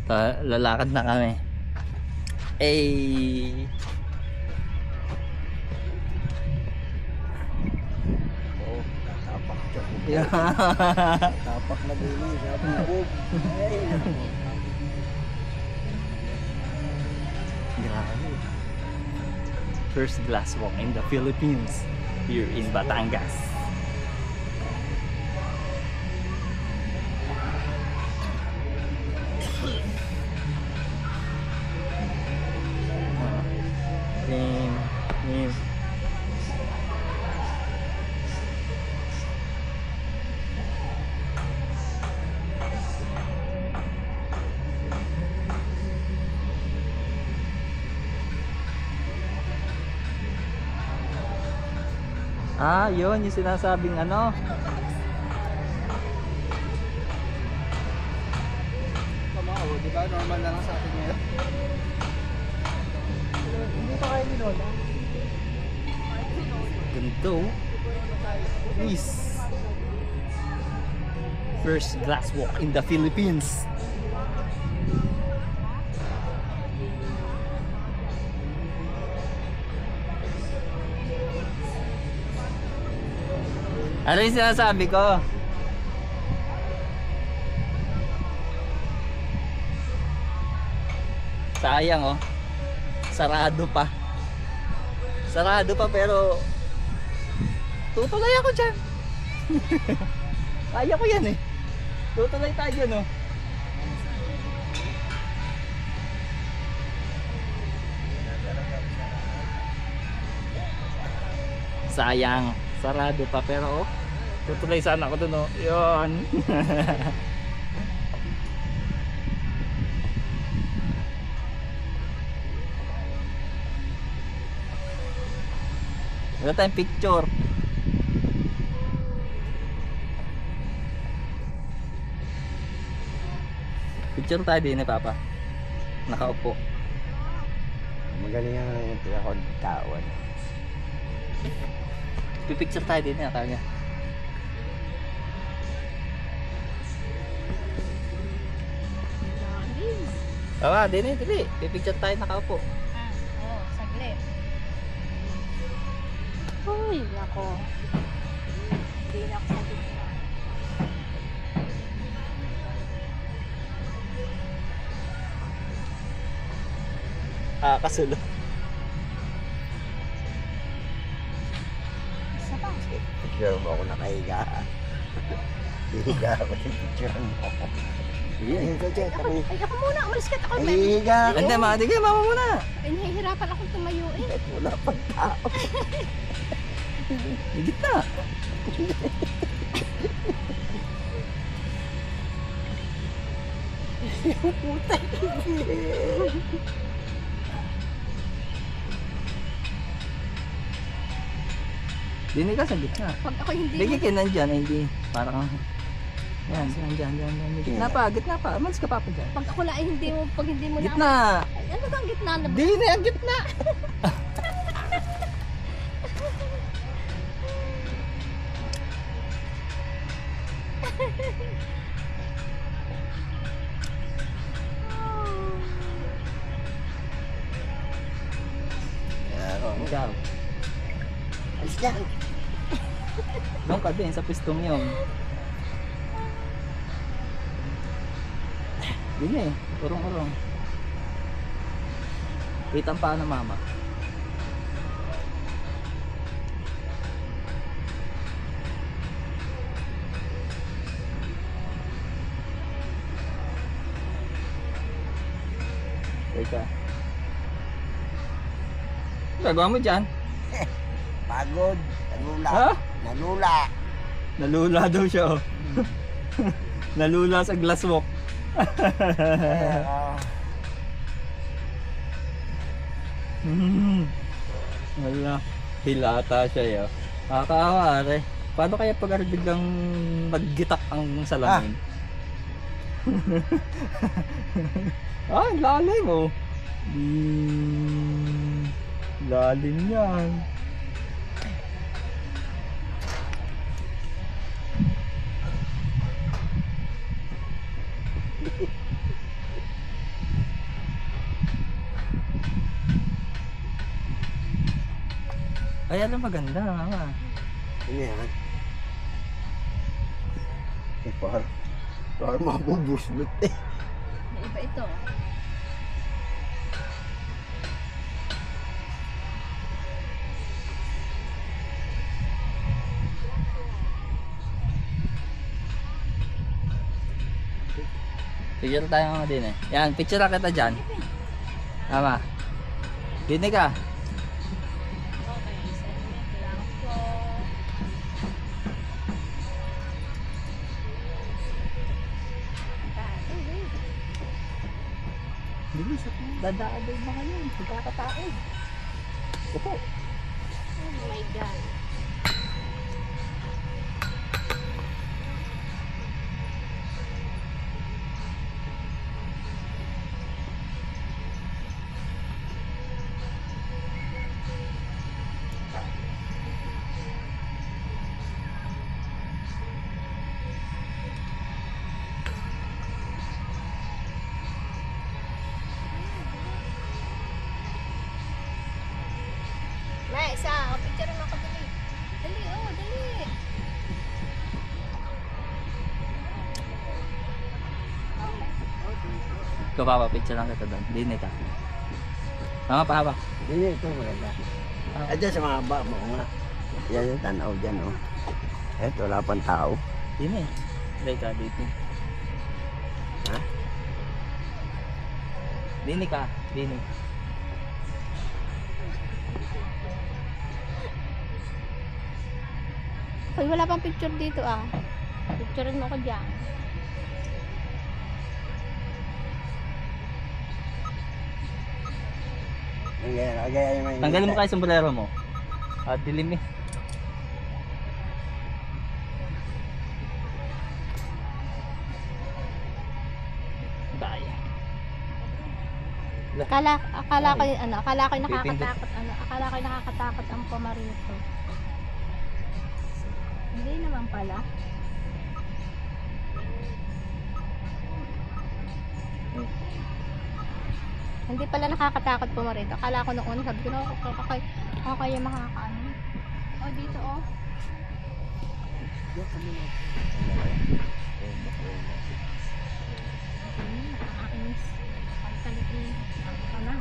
Lalakad na kami. Eh. Oo, tapak siya. Yeah. Tapak na dili sa bubog. Grabe. First glass walk in the Philippines, here in Batangas. Name. Ah, yun yung sinasabing ano. Kamaw, di ba? Normal na lang sa atin ngayon. Hindi pa kayo ni Lola. Ganito. Please. First glass walk in the Philippines. Ano yung sinasabi ko? Sayang oh. Sarado pa. Sarado pa pero tutuloy ako dyan. Kaya ko yan eh. Tutuloy tayo no. Sayang. Sarado pa pero oh, tutuloy sana ako dun oh. Yun. Wala tayong picture. Picture tayo din eh Papa. Nakaupo. Magaling nga yung pinakagtawan. Pipicture tayo din eh kanya. Tawa, din eh, dili. Pipicture tayo nakaupo. Oo, saglit. Uy, nako. Hindi na ako saglit. Ah, kasulo. Isa pa. Picture mo ako nakahiga. Hihiga ako sa picture mo. Sige, Ay, ako muna. Umalis ka. Ako, hihiga ako. Hindi, mga di kayo, mama muna. ay, nahihirapan akong tumayo eh. Kahit wala pang tao. Higit na. Puta. Dini ka sa gitna. Pag ako hindi Bigay kayo nandyan, hindi. Parang, yan, dyan. Gitna pa. Umalis ka pa dyan. Pag ako lang ay hindi mo, pag hindi mo na Gitna. Ay, ano bang gitna na ba? Di na yung gitna. Ikaw. Alis lang. Doon ka din sa pistong yun. Dini eh. Urong-urong. Kitang pa na mama. Teka. Gagawa mo dyan? Pagod. Nalula. Ha? Nalula. Nalula daw siya oh. Nalula sa glass walk. Wala. Hilata siya yo. Nakakaawa are. Paano kaya pag biglang maggitak ang salamin? Ah, lalim oh. Lalim yan. Ay, alam, maganda nga. Ano yan? Parang mabubuslot eh. May iba ito. Picture tayo nga din eh. Yan, picture lang kita dyan. Tama. Dini ka. Okay, segment lang po. Bilis at dadaan din mga yun. Pagkakataon. Opo. Oh my God. May isa. O, picture mo ako dali. Dali, oh, dali. Ikaw pa, picture lang kita doon. Dini ka. Tama pa ba? Hindi, ito maganda. Ay, dyan sa mga ba mo nga. Yan yung tanaw dyan, oh. Eto, wala pang tao. Dini. Dali ka, dito. Ha? Dini ka. Dini. Hoy, wala pang picture dito ah. Picturein mo ko dyan. Ang gaya yung may... Tanggalin mo kayo sombrero mo. At dilim eh. Daya. Akala ko ano, akala ko Pipindot. nakakatakot ano, akala ko nakakatakot ang pumarito. Hindi naman pala. Hindi pala nakakatakot pumarito. Akala ko nung una sabi ko no, ako kaya makakaano. Oh, dito oh. Nakakainis. Pagkalit eh. Ako na.